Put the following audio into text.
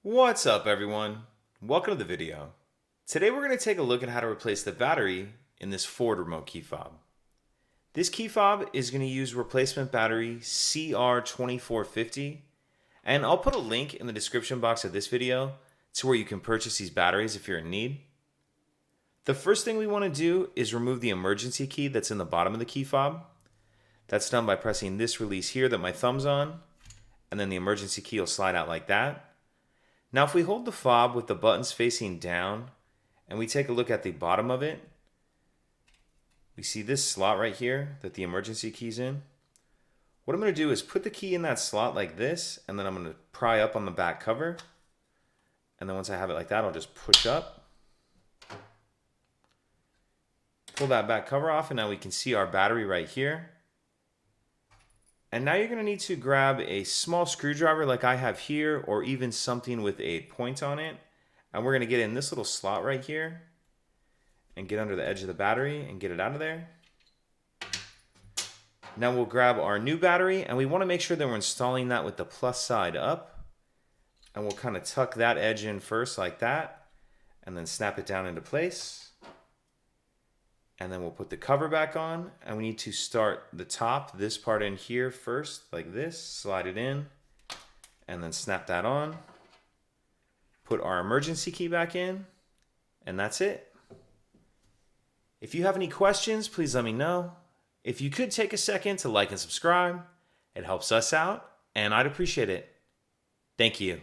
What's up, everyone? Welcome to the video. Today we're going to take a look at how to replace the battery in this Ford remote key fob. This key fob is going to use replacement battery CR2450, and I'll put a link in the description box of this video to where you can purchase these batteries if you're in need. The first thing we want to do is remove the emergency key that's in the bottom of the key fob. That's done by pressing this release here that my thumb's on, and then the emergency key will slide out like that. Now if we hold the fob with the buttons facing down and we take a look at the bottom of it, we see this slot right here that the emergency key's in. What I'm going to do is put the key in that slot like this, and then I'm going to pry up on the back cover. And then once I have it like that, I'll just push up. Pull that back cover off, and now we can see our battery right here. And now you're going to need to grab a small screwdriver like I have here, or even something with a point on it. And we're going to get in this little slot right here and get under the edge of the battery and get it out of there. Now we'll grab our new battery, and we want to make sure that we're installing that with the plus side up. And we'll kind of tuck that edge in first like that, and then snap it down into place. And then we'll put the cover back on, and we need to start the top, this part in here first, like this, slide it in, and then snap that on. Put our emergency key back in, and that's it. If you have any questions, please let me know. If you could take a second to like and subscribe, it helps us out, and I'd appreciate it. Thank you.